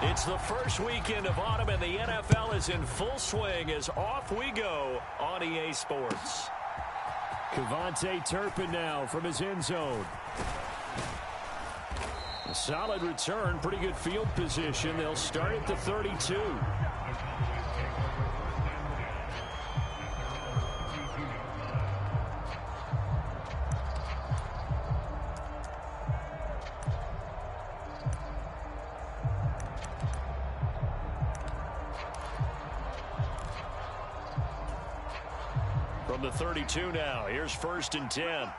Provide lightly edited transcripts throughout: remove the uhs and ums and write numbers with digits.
It's the first weekend of autumn, and the NFL is in full swing as off we go on EA Sports. Kevontae Turpin now from his end zone. A solid return, pretty good field position. They'll start at the 32. From the 32 now, here's 1st and 10.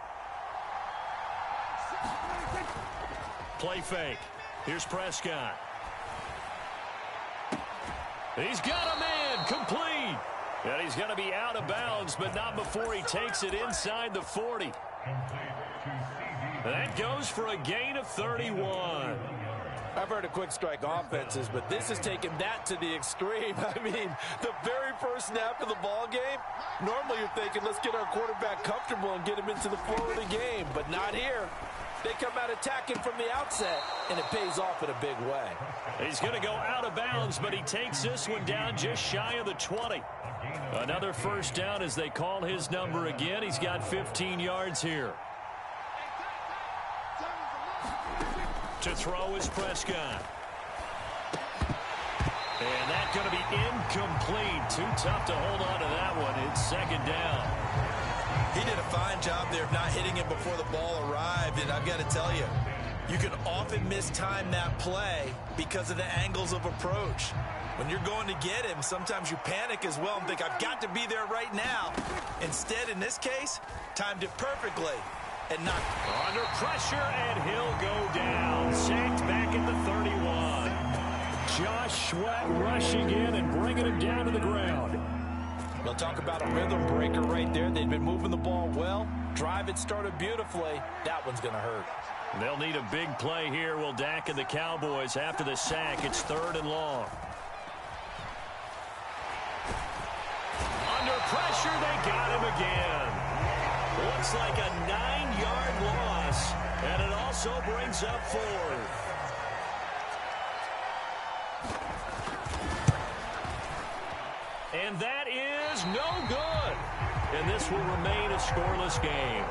Play fake. Here's Prescott. He's got a man, complete. And he's going to be out of bounds, but not before he takes it inside the 40. That goes for a gain of 31. I've heard of quick strike offenses, but this is taking that to the extreme. I mean, the very first snap of the ball game, normally you're thinking, let's get our quarterback comfortable and get him into the flow of the game, but not here. They come out attacking from the outset, and it pays off in a big way. He's going to go out of bounds, but he takes this one down just shy of the 20. Another first down as they call his number again. He's got 15 yards here. To throw is Prescott. And that's going to be incomplete. Too tough to hold on to that one. It's 2nd down. He did a fine job there of not hitting it before the ball arrived. And I've got to tell you, you can often mistime that play because of the angles of approach. When you're going to get him, sometimes you panic as well and think, I've got to be there right now. Instead, in this case, timed it perfectly. And not under pressure, and he'll go down. Sacked back at the 31. Josh Sweat rushing in and bringing him down to the ground. We'll talk about a rhythm breaker right there. They've been moving the ball well. Drive it started beautifully. That one's going to hurt. They'll need a big play here. Will Dak and the Cowboys after the sack. It's 3rd and long. Under pressure, they got him again. Looks like a 9-yard loss, and it also brings up 4th. And that is no good. And this will remain a scoreless game.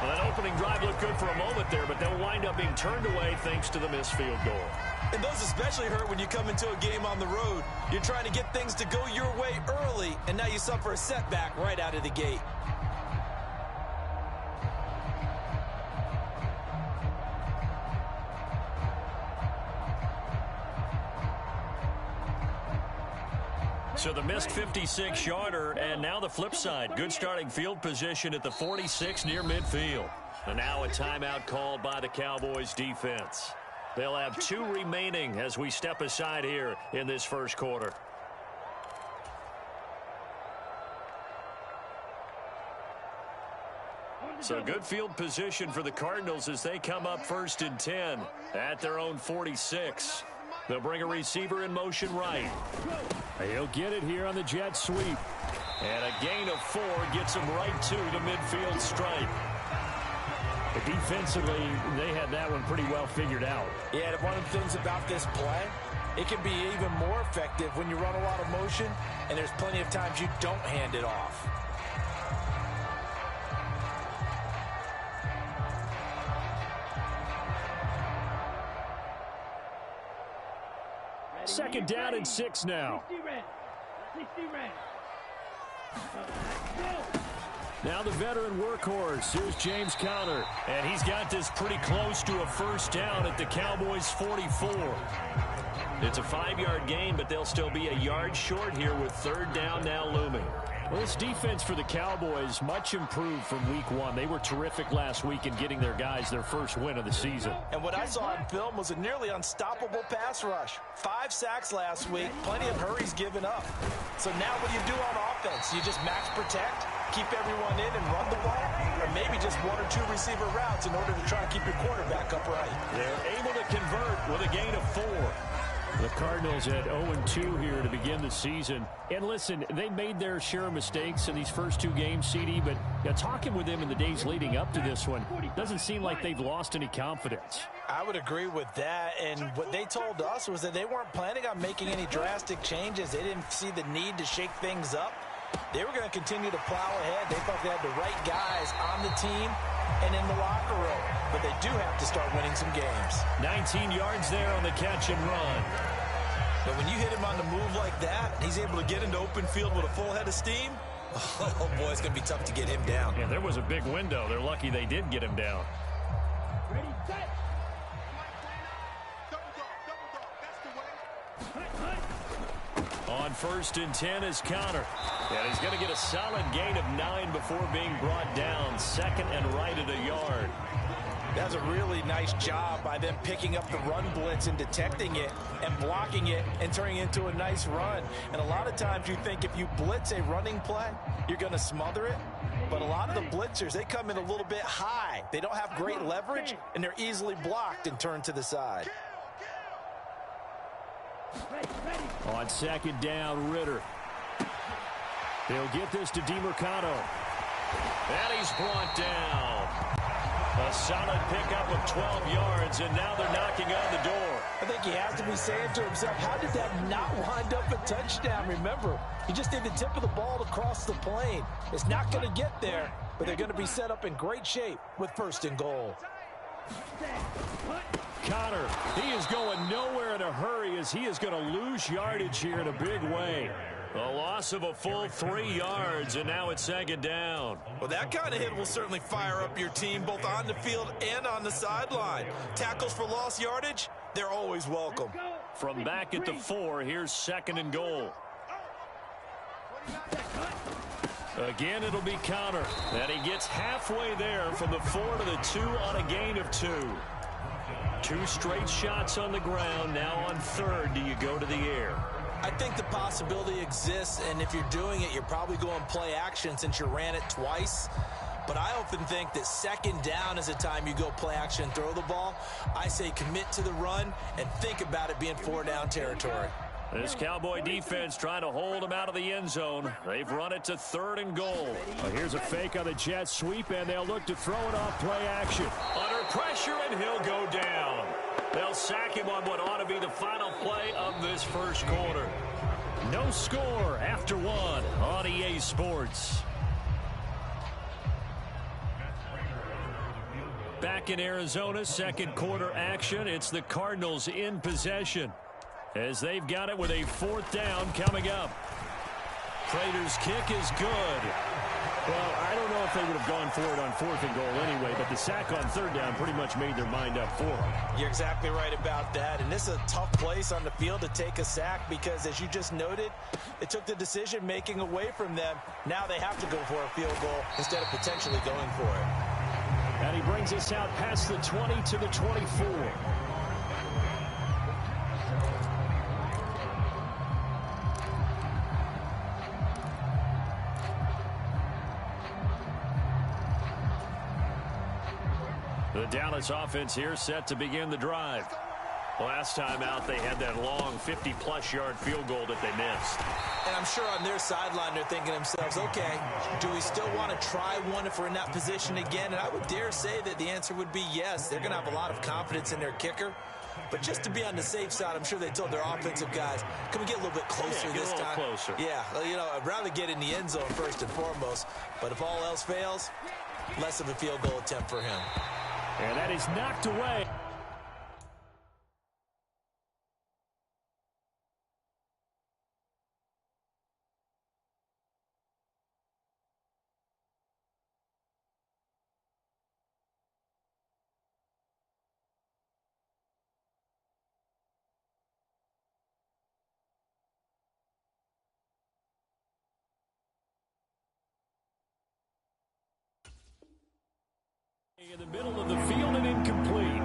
Well, that opening drive looked good for a moment there, but they'll wind up being turned away thanks to the missed field goal. And those especially hurt when you come into a game on the road. You're trying to get things to go your way early, and now you suffer a setback right out of the gate. So the missed 56-yarder, and now the flip side. Good starting field position at the 46 near midfield. And now a timeout called by the Cowboys defense. They'll have 2 remaining as we step aside here in this first quarter. So good field position for the Cardinals as they come up 1st and 10 at their own 46. They'll bring a receiver in motion right. He'll get it here on the jet sweep. And a gain of 4 gets him right to the midfield stripe. But defensively, they had that one pretty well figured out. Yeah, and one of the things about this play, it can be even more effective when you run a lot of motion, and there's plenty of times you don't hand it off. Second down and 6 now. Now the veteran workhorse. Here's James Conner. And he's got this pretty close to a first down at the Cowboys' 44. It's a 5-yard gain, but they'll still be a yard short here with 3rd down now looming. Well, this defense for the Cowboys, much improved from week 1. They were terrific last week in getting their guys their first win of the season. And what I saw on film was a nearly unstoppable pass rush. 5 sacks last week, plenty of hurries given up. So now what do you do on offense? You just max protect, keep everyone in and run the ball, or maybe just 1 or 2 receiver routes in order to try to keep your quarterback upright. They're able to convert with a gain of 4. The Cardinals at 0-2 here to begin the season. And listen, they made their share of mistakes in these first two games, CD, but talking with them in the days leading up to this one, doesn't seem like they've lost any confidence. I would agree with that, and what they told us was that they weren't planning on making any drastic changes. They didn't see the need to shake things up. They were going to continue to plow ahead. They thought they had the right guys on the team and in the locker room, but they do have to start winning some games. 19 yards there on the catch and run. But when you hit him on the move like that, he's able to get into open field with a full head of steam. Oh, boy, it's going to be tough to get him down. Yeah, there was a big window. They're lucky they did get him down. Ready, set. On 1st and 10 is Connor. And he's going to get a solid gain of 9 before being brought down. Second and right at a yard. That's a really nice job by them picking up the run blitz and detecting it and blocking it and turning it into a nice run. And a lot of times you think if you blitz a running play, you're going to smother it. But a lot of the blitzers, they come in a little bit high. They don't have great leverage, and they're easily blocked and turned to the side. On 2nd down, Ritter. They'll get this to DeMercado. And he's brought down. A solid pickup of 12 yards, and now they're knocking on the door. I think he has to be saying to himself, how did that not wind up a touchdown? Remember, he just did the tip of the ball to cross the plane. It's not going to get there, but they're going to be set up in great shape with 1st and goal. Connor, he is going nowhere in a hurry as he is going to lose yardage here in a big way. A loss of a full 3 yards, and now it's 2nd down. Well, that kind of hit will certainly fire up your team both on the field and on the sideline. Tackles for lost yardage, they're always welcome. From back at the 4, here's 2nd and goal. Again, it'll be Connor. And he gets halfway there from the 4 to the 2 on a gain of 2. 2 straight shots on the ground. Now on 3rd, do you go to the air? I think the possibility exists, and if you're doing it, you're probably going play action since you ran it twice. But I often think that 2nd down is a time you go play action and throw the ball. I say commit to the run and think about it being 4-down territory. This Cowboy defense trying to hold him out of the end zone. They've run it to 3rd and goal. Well, here's a fake on the jet sweep, and they'll look to throw it off play action. Under pressure, and he'll go down. They'll sack him on what ought to be the final play of this first quarter. No score after 1 on EA Sports. Back in Arizona, 2nd quarter action. It's the Cardinals in possession as they've got it with a 4th down coming up. Prater's kick is good. Well, I don't know if they would have gone for it on 4th and goal anyway, but the sack on 3rd down pretty much made their mind up for them. You're exactly right about that, and this is a tough place on the field to take a sack because, as you just noted, it took the decision-making away from them. Now they have to go for a field goal instead of potentially going for it. And he brings us out past the 20 to the 24. The Dallas offense here set to begin the drive. Last time out, they had that long 50-plus yard field goal that they missed. And I'm sure on their sideline they're thinking to themselves, okay, do we still want to try one if we're in that position again? And I would dare say that the answer would be yes. They're going to have a lot of confidence in their kicker. But just to be on the safe side, I'm sure they told their offensive guys, can we get a little bit closer this time? Closer. Yeah, you know, I'd rather get in the end zone first and foremost. But if all else fails, less of a field goal attempt for him. And that is knocked away. In the middle of the field and incomplete.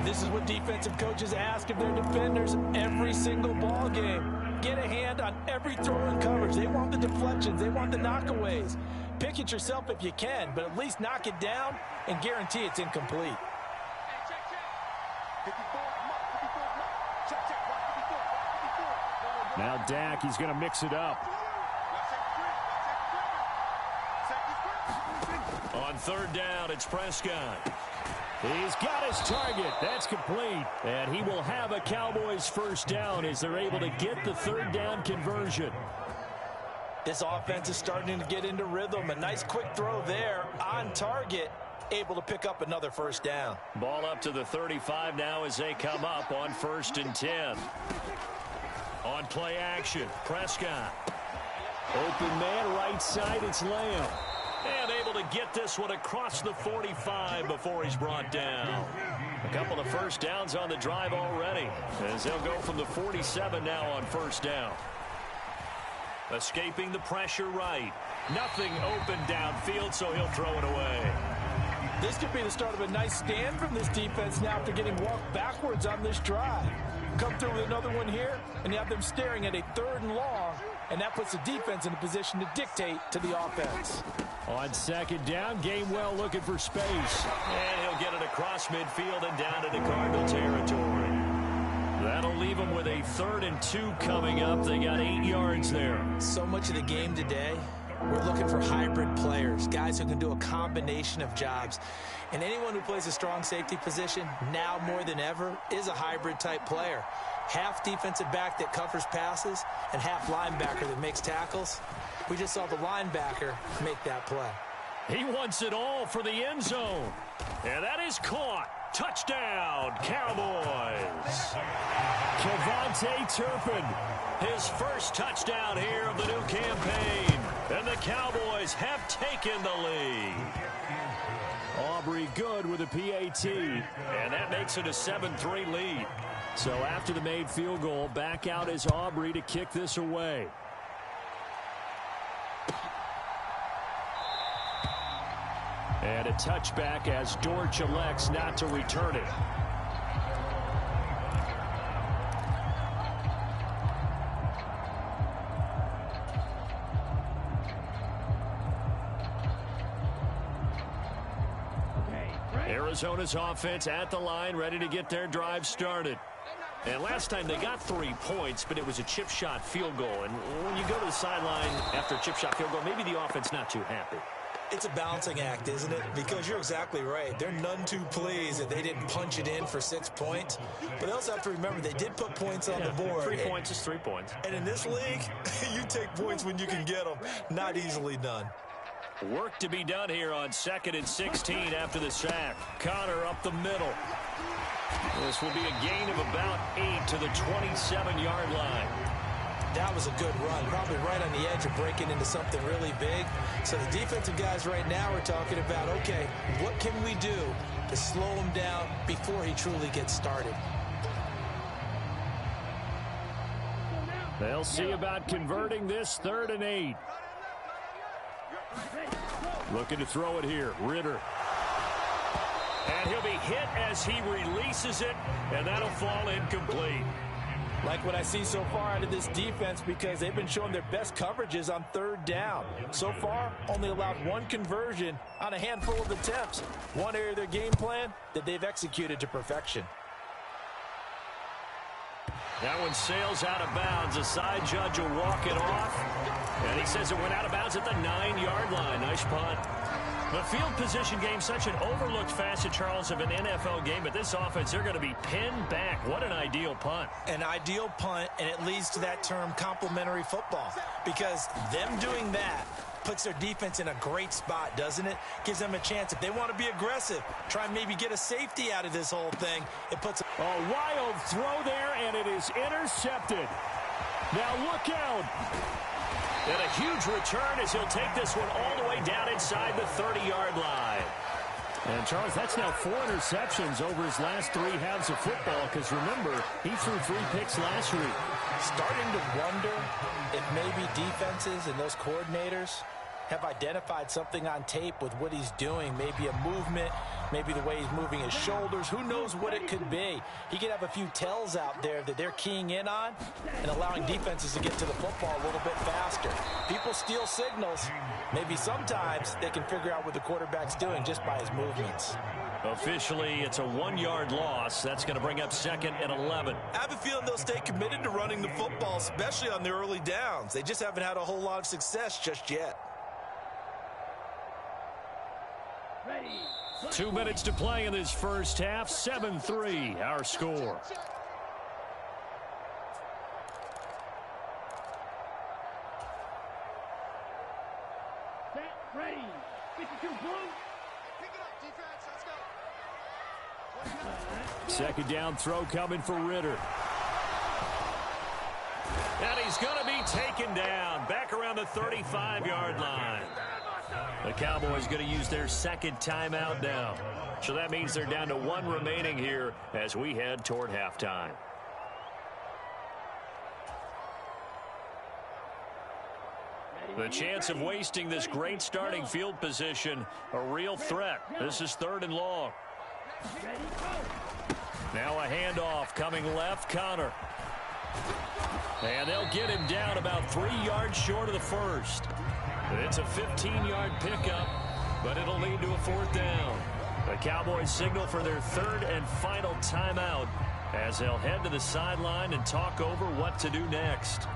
This is what defensive coaches ask of their defenders every single ball game. Get a hand on every throw and coverage. They want the deflections. They want the knockaways. Pick it yourself if you can, but at least knock it down and guarantee it's incomplete. Now Dak, he's going to mix it up. On third down, it's Prescott. He's got his target. That's complete. And he will have a Cowboys first down as they're able to get the third down conversion. This offense is starting to get into rhythm. A nice quick throw there on target. Able to pick up another first down. Ball up to the 35 now as they come up on 1st and 10. On play action, Prescott. Open man, right side, it's Lamb. And able to get this one across the 45 before he's brought down. A couple of first downs on the drive already, as they'll go from the 47 now on first down. Escaping the pressure right. Nothing open downfield, so he'll throw it away. This could be the start of a nice stand from this defense now after getting walked backwards on this drive. Come through with another one here, and you have them staring at a 3rd and long, and that puts the defense in a position to dictate to the offense. On 2nd down, Gainwell looking for space. And he'll get it across midfield and down into Cardinal territory. That'll leave them with a 3rd and 2 coming up. They got 8 yards there. So much of the game today, we're looking for hybrid players, guys who can do a combination of jobs. And anyone who plays a strong safety position, now more than ever, is a hybrid type player. Half defensive back that covers passes and half linebacker that makes tackles. We just saw the linebacker make that play. He wants it all for the end zone. And that is caught. Touchdown, Cowboys. Kevontae Turpin. His first touchdown here of the new campaign. And the Cowboys have taken the lead. Aubrey good with a PAT. And that makes it a 7-3 lead. So after the made field goal, back out is Aubrey to kick this away. And a touchback as Dortch elects not to return it. Arizona's offense at the line, ready to get their drive started. And last time they got 3 points, but it was a chip shot field goal. And when you go to the sideline after a chip shot field goal, maybe the offense not too happy. It's a balancing act, isn't it? Because you're exactly right. They're none too pleased that they didn't punch it in for 6 points. But they also have to remember they did put points on the board. 3 points is 3 points. And in this league, you take points when you can get them. Not easily done. Work to be done here on 2nd and 16 after the sack. Connor up the middle. This will be a gain of about 8 to the 27-yard line. That was a good run, probably right on the edge of breaking into something really big. So the defensive guys right now are talking about, okay, what can we do to slow him down before he truly gets started? They'll see about converting this 3rd and 8. Looking to throw it here, Ritter. And he'll be hit as he releases it, and that'll fall incomplete. Like what I see so far out of this defense, because they've been showing their best coverages on 3rd down. So far, only allowed 1 conversion on a handful of attempts. One area of their game plan that they've executed to perfection. That one sails out of bounds. A side judge will walk it off. And he says it went out of bounds at the 9-yard line. Nice punt. The field position game, such an overlooked facet, Charles, of an NFL game. But this offense, they're going to be pinned back. What an ideal punt. An ideal punt, and it leads to that term complementary football. Because them doing that puts their defense in a great spot, doesn't it? Gives them a chance. If they want to be aggressive, try and maybe get a safety out of this whole thing. It puts a wild throw there, and it is intercepted. Now look out. And a huge return as he'll take this one all the way down inside the 30-yard line. And, Charles, that's now 4 interceptions over his last 3 halves of football, because, remember, he threw 3 picks last week. Starting to wonder if maybe defenses and those coordinators have identified something on tape with what he's doing. Maybe a movement, maybe the way he's moving his shoulders. Who knows what it could be? He could have a few tells out there that they're keying in on and allowing defenses to get to the football a little bit faster. People steal signals. Maybe sometimes they can figure out what the quarterback's doing just by his movements. Officially, it's a 1-yard loss. That's going to bring up 2nd and 11. I have a feeling they'll stay committed to running the football, especially on the early downs. They just haven't had a whole lot of success just yet. 2 minutes to play in this first half. 7-3, our score. Set, ready. 52 blue. Second down throw coming for Ritter. And he's going to be taken down back around the 35-yard line. The Cowboys going to use their second timeout now. So that means they're down to 1 remaining here as we head toward halftime. The chance of wasting this great starting field position, a real threat. This is 3rd and long. Now a handoff coming left, Connor. And they'll get him down about 3 yards short of the first. It's a 15-yard pickup, but it'll lead to a 4th down. The Cowboys signal for their 3rd and final timeout as they'll head to the sideline and talk over what to do next.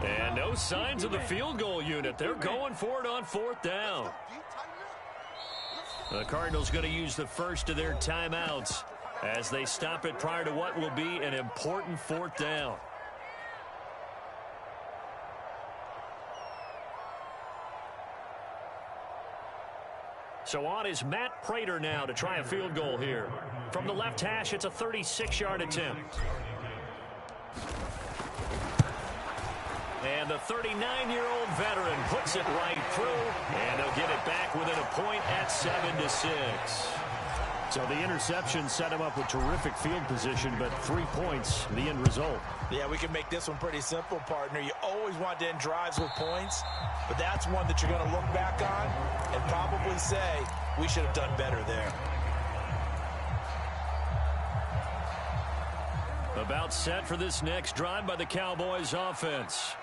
And no signs of the field goal unit. They're going for it on 4th down. The Cardinals going to use the first of their timeouts as they stop it prior to what will be an important 4th down. So on is Matt Prater now to try a field goal here. From the left hash, it's a 36-yard attempt. And the 39-year-old veteran puts it right through, and they'll get it back within a point at 7-6. So the interception set him up with terrific field position, but 3 points, the end result. Yeah, we can make this one pretty simple, partner. You always want to end drives with points, but that's one that you're going to look back on and probably say, we should have done better there. About set for this next drive by the Cowboys offense.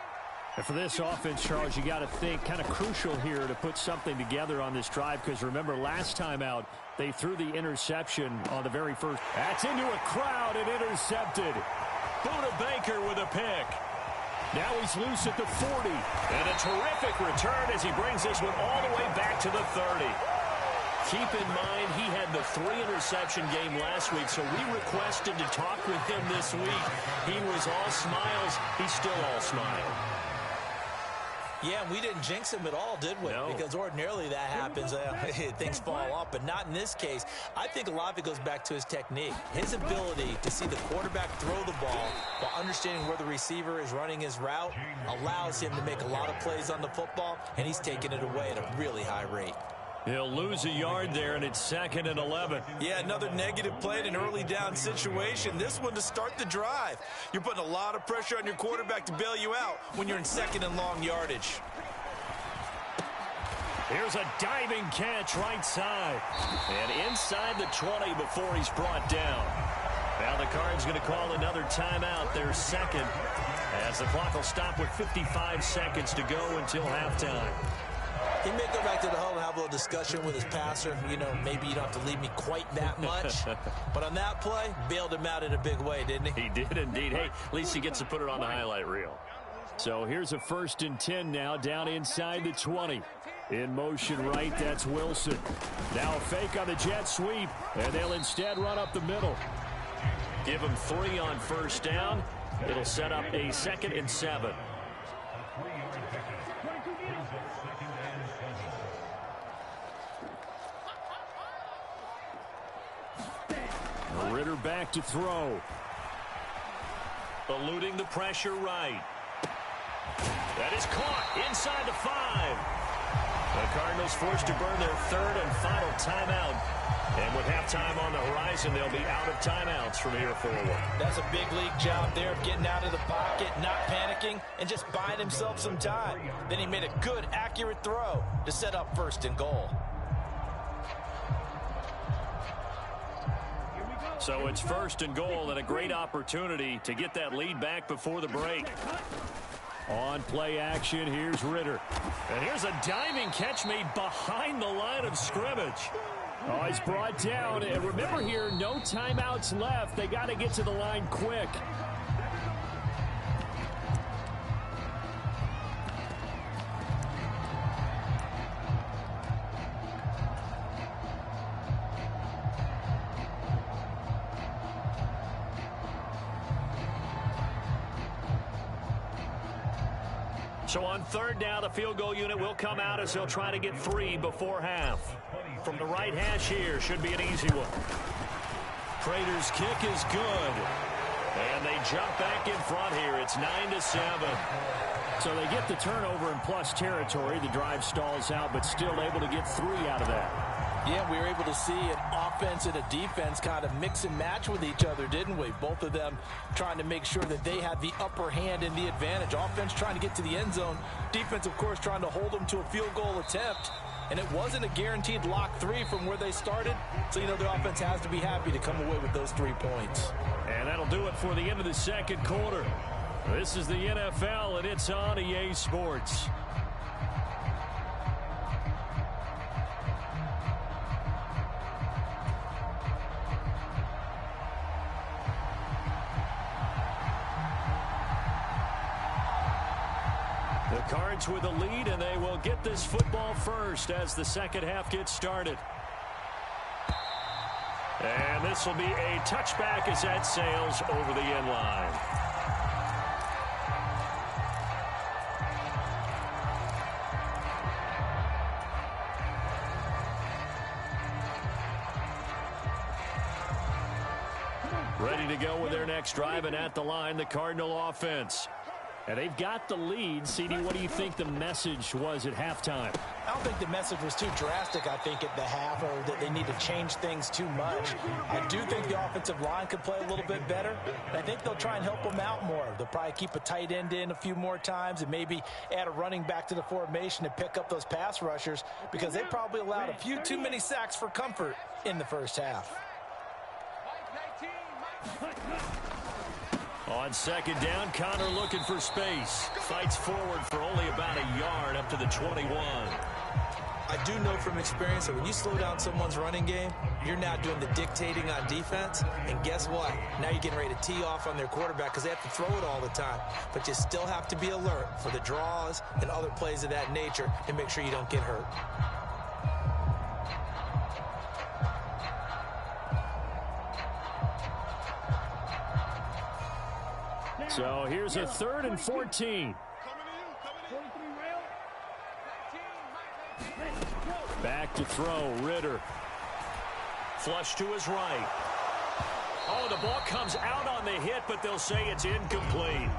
And for this offense, Charles, you got to think kind of crucial here to put something together on this drive, because remember last time out, they threw the interception on the very first. That's into a crowd and intercepted. Buda Baker with a pick. Now he's loose at the 40. And a terrific return as he brings this one all the way back to the 30. Keep in mind, he had the 3-interception game last week, so we requested to talk with him this week. He was all smiles. He's still all smile. Yeah, we didn't jinx him at all, did we? No. Because ordinarily that happens. Things fall off, but not in this case. I think a lot of it goes back to his technique. His ability to see the quarterback throw the ball while understanding where the receiver is running his route allows him to make a lot of plays on the football, and he's taking it away at a really high rate. He'll lose a yard there, and it's 2nd and 11. Yeah, another negative play in an early down situation. This one to start the drive. You're putting a lot of pressure on your quarterback to bail you out when you're in 2nd and long yardage. Here's a diving catch right side. And inside the 20 before he's brought down. Now the Cards going to call another timeout, their second, as the clock will stop with 55 seconds to go until halftime. He may go back to the huddle and have a little discussion with his passer. You know, maybe you don't have to leave me quite that much. But on that play, bailed him out in a big way, didn't he? He did indeed. Hey, at least he gets to put it on the highlight reel. So here's a 1st and 10 now, down inside the 20. In motion right, that's Wilson. Now a fake on the jet sweep, and they'll instead run up the middle. Give him 3 on 1st down. It'll set up a 2nd and 7. Ritter back to throw. Eluding the pressure right. That is caught inside the 5. The Cardinals forced to burn their 3rd and final timeout And with halftime on the horizon, they'll be out of timeouts from here forward. That's a big league job there of getting out of the pocket, not panicking, and just buying himself some time. Then he made a good, accurate throw to set up 1st and goal. So it's 1st and goal and a great opportunity to get that lead back before the break. On play action, here's Ritter. And here's a diving catch made behind the line of scrimmage. Oh, he's brought down. And remember here, no timeouts left. They got to get to the line quick. So on 3rd down, the field goal unit will come out as they'll try to get 3 before half. From the right hash here, should be an easy one. Prater's kick is good. And they jump back in front here. It's 9-7. So they get the turnover in plus territory. The drive stalls out, but still able to get 3 out of that. Yeah, we were able to see an offense and a defense kind of mix and match with each other, didn't we? Both of them trying to make sure that they had the upper hand and the advantage. Offense trying to get to the end zone. Defense, of course, trying to hold them to a field goal attempt. And it wasn't a guaranteed lock 3 from where they started. So, the offense has to be happy to come away with those 3 points. And that'll do it for the end of the 2nd quarter. This is the NFL, and it's on EA Sports. The Cards with a lead, and they will get this football first as the 2nd half gets started. And this will be a touchback as that sails over the end line. Ready to go with their next drive, and at the line, the Cardinal offense. And they've got the lead. CD, what do you think the message was at halftime? I don't think the message was too drastic, I think, at the half, or that they need to change things too much. I do think the offensive line could play a little bit better. And I think they'll try and help them out more. They'll probably keep a tight end in a few more times and maybe add a running back to the formation and pick up those pass rushers, because they probably allowed a few too many sacks for comfort in the 1st half. On 2nd down, Connor looking for space. Fights forward for only about a yard up to the 21. I do know from experience that when you slow down someone's running game, you're now doing the dictating on defense. And guess what? Now you're getting ready to tee off on their quarterback because they have to throw it all the time. But you still have to be alert for the draws and other plays of that nature to make sure you don't get hurt. So here's a 3rd and 14. Back to throw, Ritter. Flush to his right. Oh, the ball comes out on the hit, but they'll say it's incomplete.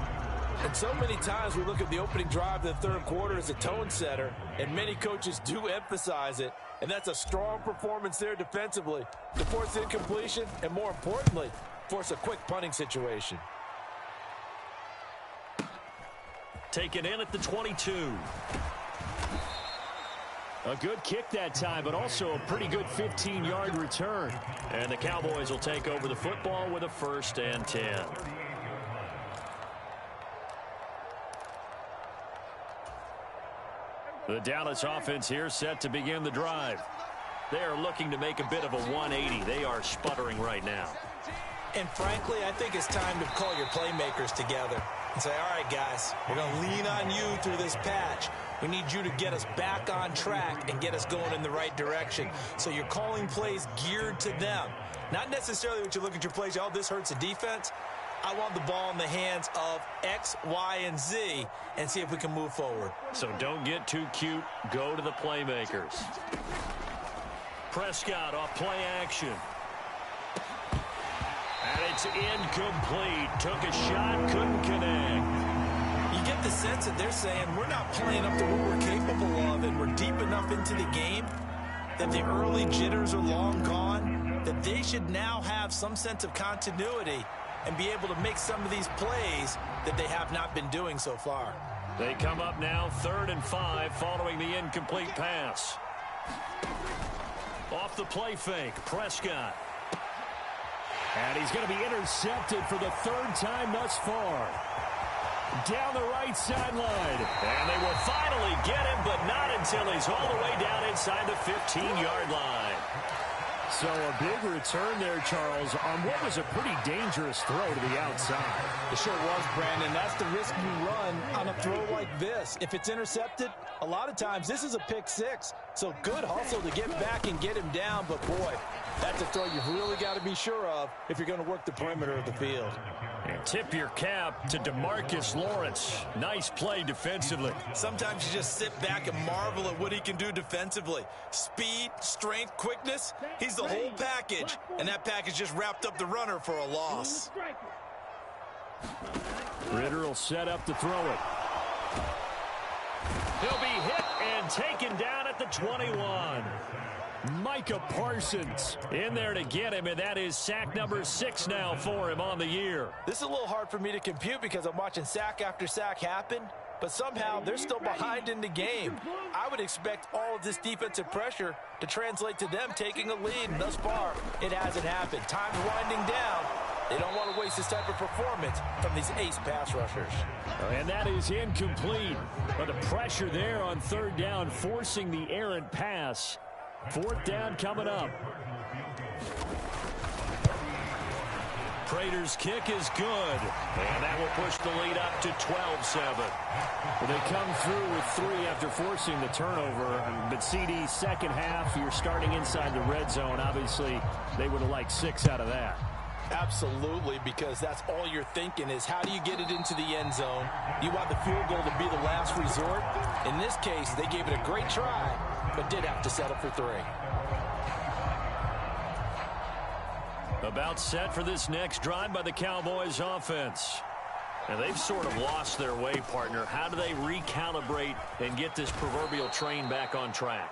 And so many times we look at the opening drive of the 3rd quarter as a tone setter, and many coaches do emphasize it. And that's a strong performance there defensively to force incompletion and, more importantly, force a quick punting situation. Taken in at the 22. A good kick that time, but also a pretty good 15-yard return. And the Cowboys will take over the football with a 1st and 10. The Dallas offense here set to begin the drive. They are looking to make a bit of a 180. They are sputtering right now. And frankly, I think it's time to call your playmakers together and say, all right, guys, we're going to lean on you through this patch. We need you to get us back on track and get us going in the right direction. So you're calling plays geared to them. Not necessarily when you look at your plays, oh, this hurts the defense. I want the ball in the hands of X, Y, and Z and see if we can move forward. So don't get too cute. Go to the playmakers. Prescott off play action. And it's incomplete. Took a shot, couldn't connect. You get the sense that they're saying we're not playing up to what we're capable of, and we're deep enough into the game that the early jitters are long gone, that they should now have some sense of continuity and be able to make some of these plays that they have not been doing so far. They come up now 3rd and 5 following the incomplete pass. Off the play fake, Prescott. And he's going to be intercepted for the 3rd time thus far. Down the right sideline. And they will finally get him, but not until he's all the way down inside the 15-yard line. So a big return there, Charles, on what was a pretty dangerous throw to the outside. It sure was, Brandon. That's the risk you run on a throw like this. If it's intercepted, a lot of times this is a pick six. So good hustle to get back and get him down. But, boy, that's a throw you've really got to be sure of if you're going to work the perimeter of the field. And tip your cap to DeMarcus Lawrence. Nice play defensively. Sometimes you just sit back and marvel at what he can do defensively. Speed, strength, quickness. He's the whole package. And that package just wrapped up the runner for a loss. Ritter will set up to throw it. He'll be hit and taken down at the 21. Micah Parsons in there to get him, and that is sack number 6 now for him on the year. This is a little hard for me to compute because I'm watching sack after sack happen, but somehow they're still behind in the game. I would expect all of this defensive pressure to translate to them taking a lead, and thus far, it hasn't happened. Time's winding down. They don't want to waste this type of performance from these ace pass rushers. And that is incomplete. But the pressure there on 3rd down, forcing the errant pass. 4th down coming up. Prater's kick is good. And that will push the lead up to 12-7. Well, they come through with 3 after forcing the turnover. But CD, second half, you're starting inside the red zone. Obviously, they would have liked 6 out of that. Absolutely, because that's all you're thinking is how do you get it into the end zone? You want the field goal to be the last resort. In this case, they gave it a great try, but did have to settle for 3. About set for this next drive by the Cowboys offense. And they've sort of lost their way, partner. How do they recalibrate and get this proverbial train back on track?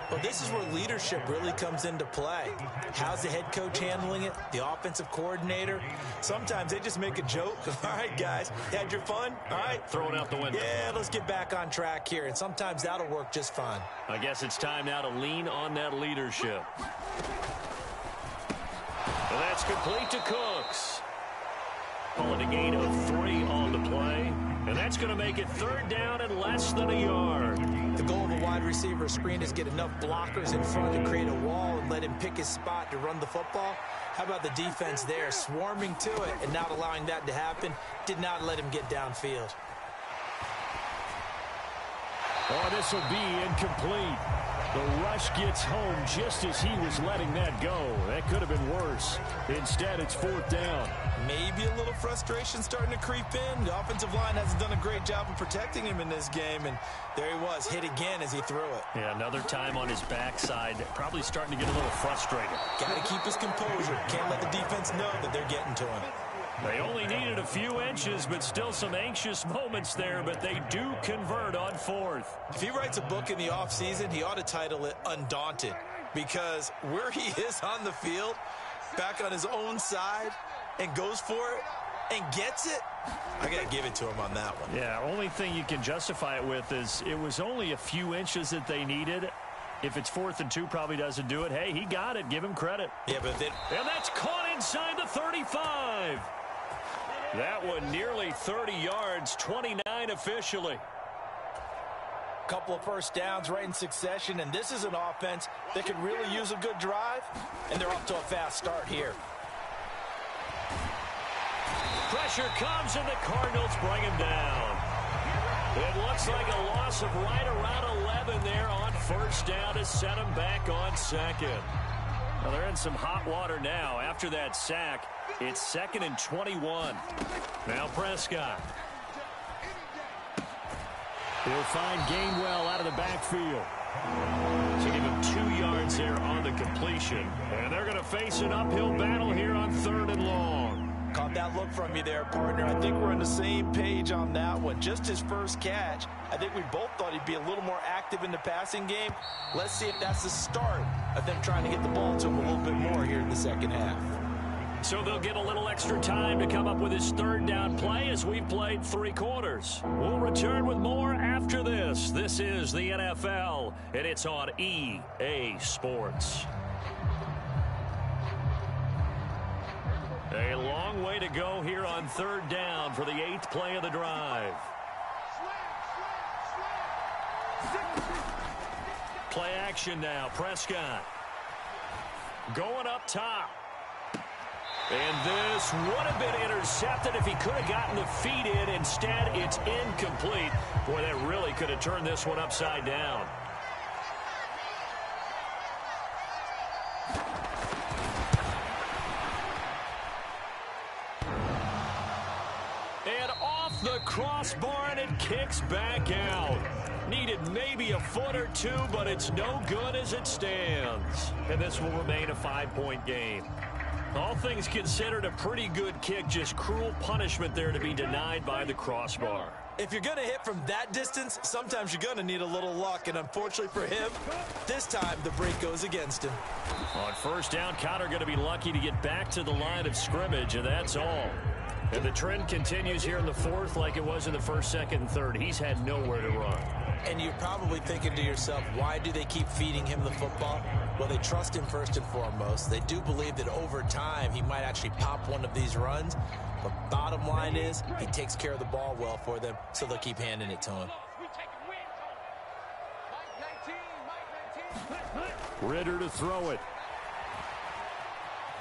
Well, this is where leadership really comes into play. How's the head coach handling it? The offensive coordinator? Sometimes they just make a joke. All right, guys, had your fun? All right. Throw it out the window. Yeah, let's get back on track here. And sometimes that'll work just fine. I guess it's time now to lean on that leadership. And that's complete to Cooks. Pulling a gain of 3 on the play. And that's going to make it 3rd down and less than a yard. The goal of a wide receiver screen is get enough blockers in front to create a wall and let him pick his spot to run the football. How about the defense there, swarming to it and not allowing that to happen? Did not let him get downfield. Oh, this will be incomplete. The rush gets home just as he was letting that go. That could have been worse. Instead, it's 4th down. Maybe a little frustration starting to creep in. The offensive line hasn't done a great job of protecting him in this game, and there he was, hit again as he threw it. Yeah, another time on his backside, probably starting to get a little frustrated. Got to keep his composure. Can't let the defense know that they're getting to him. They only needed a few inches, but still some anxious moments there, but they do convert on 4th. If he writes a book in the offseason, he ought to title it Undaunted, because where he is on the field, back on his own side, and goes for it and gets it, I got to give it to him on that one. Yeah, only thing you can justify it with is it was only a few inches that they needed. If it's 4th and 2, probably doesn't do it. Hey, he got it. Give him credit. Yeah, but then... And that's caught inside the 35. That one nearly 30 yards, 29 officially. Couple of first downs right in succession, and this is an offense that could really use a good drive, and they're off to a fast start here. Pressure comes, and the Cardinals bring him down. It looks like a loss of right around 11 there on 1st down to set him back on 2nd. Well, they're in some hot water now. After that sack, it's 2nd and 21. Now Prescott. He'll find Gainwell out of the backfield. So give him 2 yards there on the completion. And they're going to face an uphill battle here on 3rd and long. Caught that look from you there, partner. I think we're on the same page on that one. Just his first catch. I think we both thought he'd be a little more active in the passing game. Let's see if that's the start of them trying to get the ball to him a little bit more here in the second half. So they'll get a little extra time to come up with his third down play as we've played 3 quarters. We'll return with more after this. This is the NFL, and it's on EA Sports. A long way to go here on third down for the 8th play of the drive. Play action now. Prescott going up top. And this would have been intercepted if he could have gotten the feet in. Instead, it's incomplete. Boy, that really could have turned this one upside down. And off the crossbar, and it kicks back out. Needed maybe a foot or two, but it's no good as it stands. And this will remain a 5-point game. All things considered, a pretty good kick, just cruel punishment there to be denied by the crossbar. If you're going to hit from that distance, sometimes you're going to need a little luck, and unfortunately for him, this time the break goes against him. On first down, Connor going to be lucky to get back to the line of scrimmage, and that's all. And the trend continues here in the 4th like it was in the 1st, 2nd, and 3rd. He's had nowhere to run. And you're probably thinking to yourself, why do they keep feeding him the football? Well, they trust him first and foremost. They do believe that over time he might actually pop one of these runs. But bottom line is he takes care of the ball well for them, so they'll keep handing it to him. Ritter to throw it.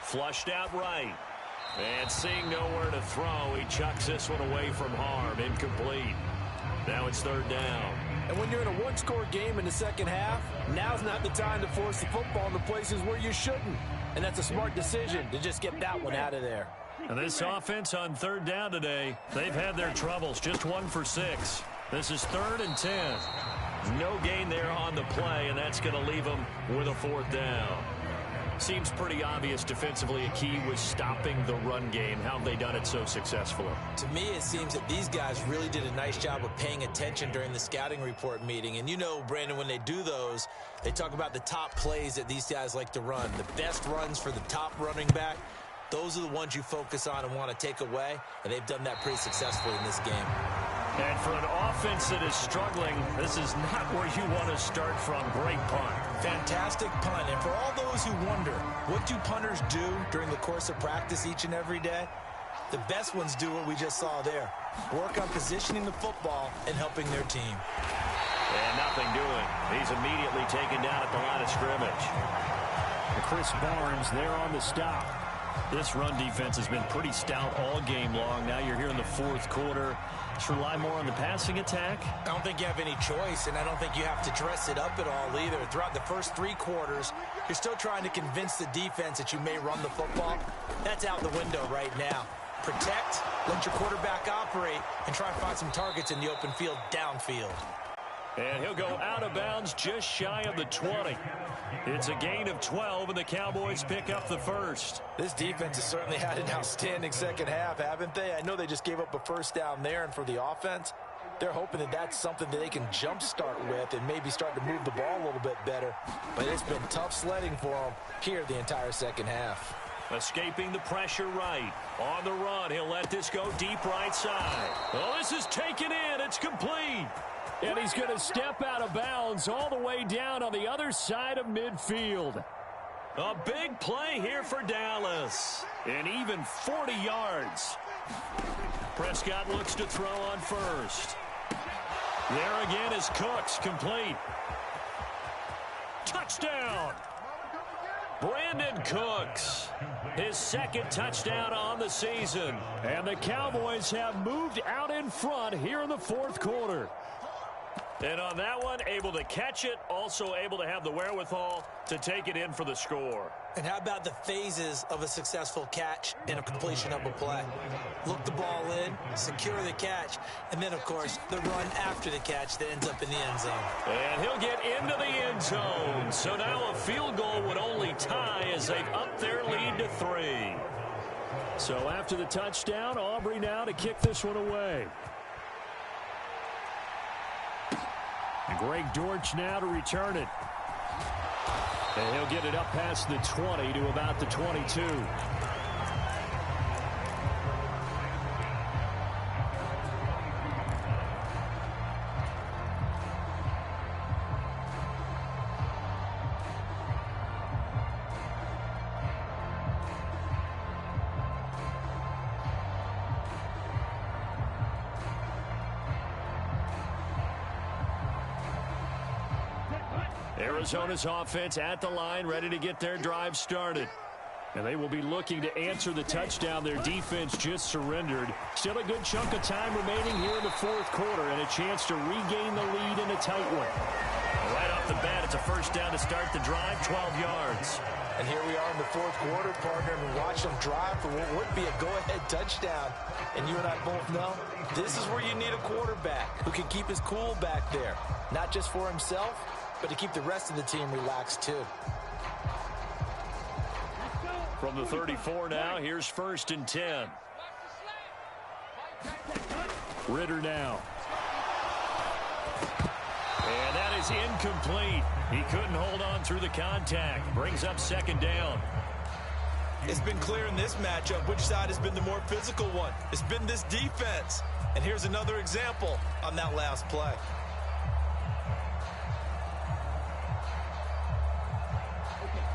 Flushed out right. And seeing nowhere to throw, he chucks this one away from harm. Incomplete. Now it's 3rd down. And when you're in a one-score game in the second half, now's not the time to force the football into places where you shouldn't. And that's a smart decision to just get that one out of there. And this offense on 3rd down today, they've had their troubles. Just 1 for 6. This is 3rd and 10. No gain there on the play, and that's going to leave them with a 4th down. Seems pretty obvious defensively a key was stopping the run game. How have they done it so successfully? To me, it seems that these guys really did a nice job of paying attention during the scouting report meeting. And you know, Brandon, when they do those, they talk about the top plays that these guys like to run. The best runs for the top running back, those are the ones you focus on and want to take away. And they've done that pretty successfully in this game. And for an offense that is struggling, this is not where you want to start from. Great punt. Fantastic punt. And for all those who wonder, what do punters do during the course of practice each and every day? The best ones do what we just saw there. Work on positioning the football and helping their team. And nothing doing. He's immediately taken down at the line of scrimmage. Chris Barnes there on the stop. This run defense has been pretty stout all game long. Now you're here in the 4th quarter. Let's rely more on the passing attack. I don't think you have any choice, and I don't think you have to dress it up at all either. Throughout the first 3 quarters, you're still trying to convince the defense that you may run the football. That's out the window right now. Protect, let your quarterback operate, and try and find some targets in the open field downfield. And he'll go out of bounds just shy of the 20. It's a gain of 12, and the Cowboys pick up the 1st. This defense has certainly had an outstanding second half, haven't they? I know they just gave up a 1st down there, and for the offense, they're hoping that that's something that they can jumpstart with and maybe start to move the ball a little bit better. But it's been tough sledding for them here the entire second half. Escaping the pressure right. On the run, he'll let this go deep right side. Oh, this is taken in. It's complete. And he's going to step out of bounds all the way down on the other side of midfield. A big play here for Dallas. And even 40 yards. Prescott looks to throw on first. There again is Cooks, complete. Touchdown. Brandon Cooks, his 2nd touchdown on the season. And the Cowboys have moved out in front here in the 4th quarter. And on that one, able to catch it, also able to have the wherewithal to take it in for the score. And how about the phases of a successful catch and a completion of a play? Look the ball in, secure the catch, and then, of course, the run after the catch that ends up in the end zone. And he'll get into the end zone. So now a field goal would only tie as they've upped their lead to 3. So after the touchdown, Aubrey now to kick this one away. And Greg Dortch now to return it. And he'll get it up past the 20 to about the 22. Arizona's offense at the line, ready to get their drive started. And they will be looking to answer the touchdown their defense just surrendered. Still a good chunk of time remaining here in the fourth quarter and a chance to regain the lead in a tight one. Right off the bat, it's a first down to start the drive, 12 yards. And here we are in the fourth quarter, partner, and watch them drive for what would be a go-ahead touchdown. And you and I both know this is where you need a quarterback who can keep his cool back there, not just for himself, but to keep the rest of the team relaxed too. From the 34 now, here's 1st and 10. Ritter now. And that is incomplete. He couldn't hold on through the contact. Brings up 2nd down. It's been clear in this matchup which side has been the more physical one. It's been this defense. And here's another example on that last play.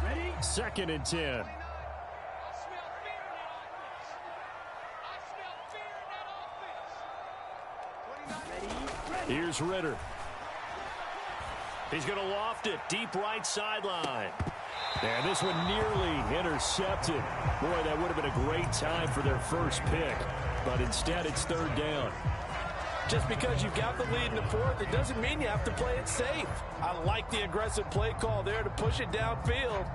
Ready? 2nd and 10. Here's Ritter. He's going to loft it deep right sideline. And this one nearly intercepted. Boy, that would have been a great time for their first pick. But instead, it's 3rd down. Just because you've got the lead in the fourth, it doesn't mean you have to play it safe. I like the aggressive play call there to push it downfield.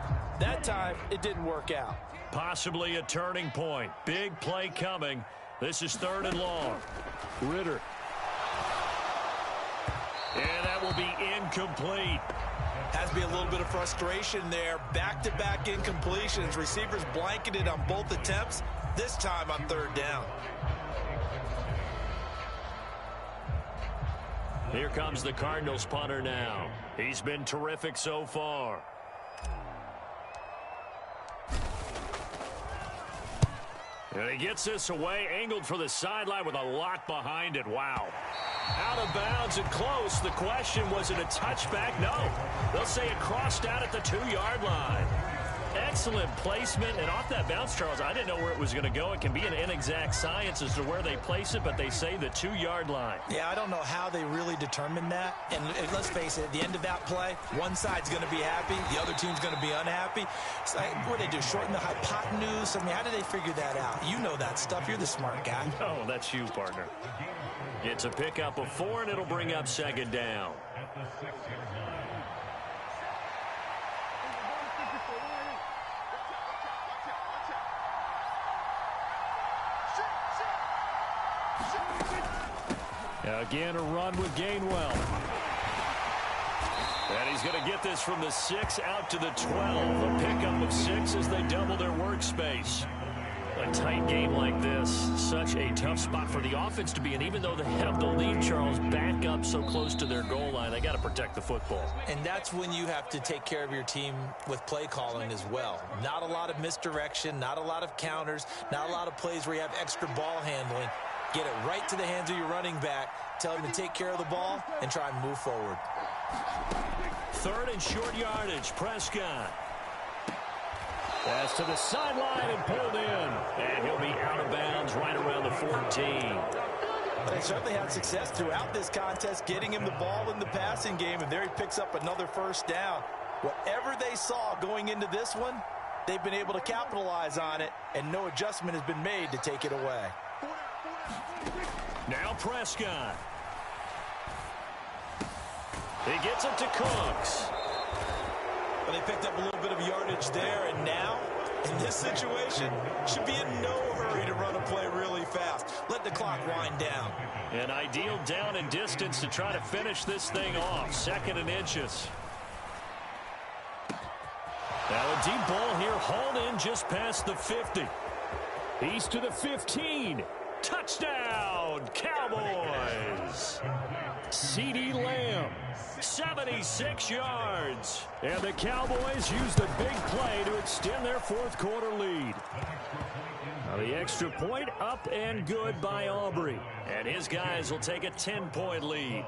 That time, it didn't work out. Possibly a turning point. Big play coming. This is 3rd and long. Ritter. And that will be incomplete. Has to be a little bit of frustration there. Back-to-back incompletions. Receivers blanketed on both attempts. This time on 3rd down. Here comes the Cardinals punter now. He's been terrific so far. And he gets this away, angled for the sideline with a lot behind it. Wow. Out of bounds and close. The question, was it a touchback? No. They'll say it crossed out at the 2-yard line. Excellent placement. And off that bounce, Charles, I didn't know where it was going to go. It can be an inexact science as to where they place it, but they say the 2-yard line. Yeah, I don't know how they really determined that. And let's face it, at the end of that play, one side's going to be happy, the other team's going to be unhappy. It's like, what do they do, shorten the hypotenuse? I mean, how do they figure that out? You know that stuff. You're the smart guy. Oh, that's you, partner. It's a pickup of 4, and it'll bring up 2nd down. Again, a run with Gainwell. And he's going to get this from the 6 out to the 12. A pickup of 6 as they double their workspace. A tight game like this, such a tough spot for the offense to be in. Even though they have the lead, Charles, back up so close to their goal line, they got to protect the football. And that's when you have to take care of your team with play calling as well. Not a lot of misdirection, not a lot of counters, not a lot of plays where you have extra ball handling. Get it right to the hands of your running back, tell him to take care of the ball, and try and move forward. 3rd and short yardage, Prescott. Pass to the sideline and pulled in. And he'll be out of bounds right around the 14. But they certainly had success throughout this contest, getting him the ball in the passing game, and there he picks up another 1st down. Whatever they saw going into this one, they've been able to capitalize on it, and no adjustment has been made to take it away. Now Prescott. He gets it to Cooks. But they picked up a little bit of yardage there, and now, in this situation, should be in no hurry to run a play really fast. Let the clock wind down. An ideal down and distance to try to finish this thing off. 2nd and inches. Now a deep ball here, hauled in just past the 50. He's to the 15. Touchdown, Cowboys! CeeDee Lamb. 76 yards. And the Cowboys use the big play to extend their fourth quarter lead. Now the extra point up and good by Aubrey. And his guys will take a 10-point lead.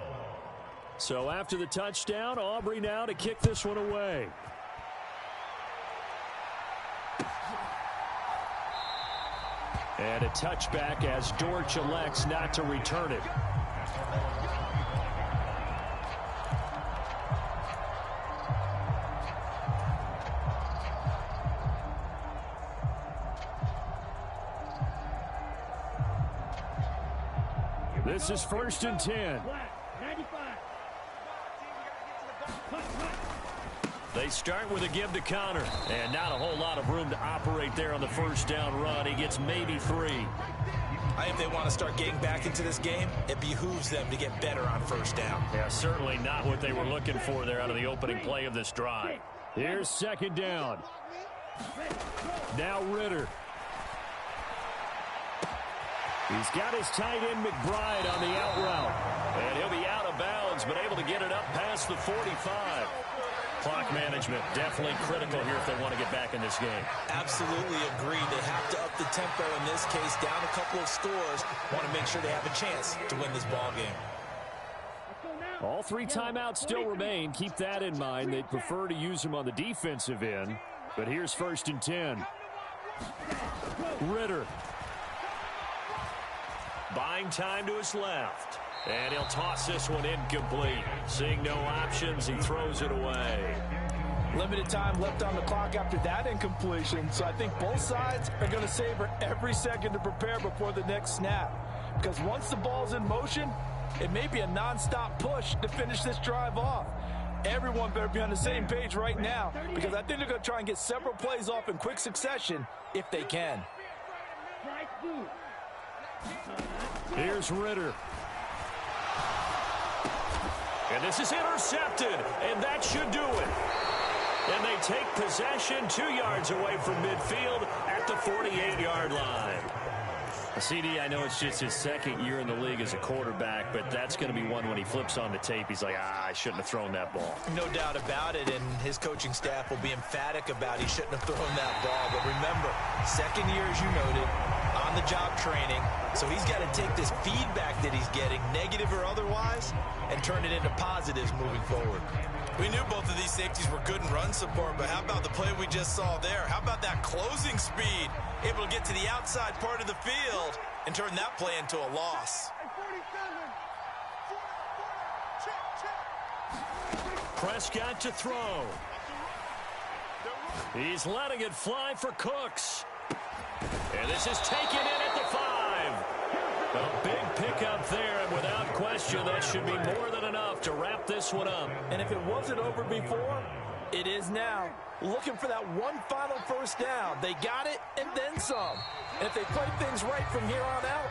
So after the touchdown, Aubrey now to kick this one away. And a touchback as Dortch elects not to return it. This is 1st and 10. They start with a give to Connor. And not a whole lot of room to operate there on the first down run. He gets maybe 3. I think if they want to start getting back into this game, it behooves them to get better on first down. Yeah, certainly not what they were looking for there out of the opening play of this drive. Here's 2nd down. Now Ritter. He's got his tight end McBride on the out route. And he'll be out of bounds, but able to get it up past the 45. Clock management definitely critical here if they want to get back in this game. Absolutely agreed. They have to up the tempo in this case, down a couple of scores. Want to make sure they have a chance to win this ball game. All 3 timeouts still remain. Keep that in mind. They'd prefer to use them on the defensive end. But here's 1st and 10. Ritter. Buying time to his left. And he'll toss this one incomplete. Seeing no options, he throws it away. Limited time left on the clock after that incompletion, so I think both sides are going to savor every second to prepare before the next snap. Because once the ball's in motion, it may be a non-stop push to finish this drive off. Everyone better be on the same page right now, because I think they're going to try and get several plays off in quick succession if they can. Here's Ritter. And this is intercepted, and that should do it. And they take possession 2 yards away from midfield at the 48-yard line. CD, I know it's just his 2nd year in the league as a quarterback, but that's going to be one when he flips on the tape. He's like, I shouldn't have thrown that ball. No doubt about it, and his coaching staff will be emphatic about he shouldn't have thrown that ball. But remember, 2nd year, as you noted, on-the-job training, so he's got to take this feedback that he's getting, negative or otherwise, and turn it into positives moving forward. We knew both of these safeties were good in run support, but how about the play we just saw there? How about that closing speed? Able to get to the outside part of the field and turn that play into a loss. Prescott to throw. He's letting it fly for Cooks. And this is taken in at the 5. A big pickup there, and without question, that should be more than enough to wrap this one up. And if it wasn't over before, it is now. Looking for that one final first down. They got it and then some. And if they play things right from here on out,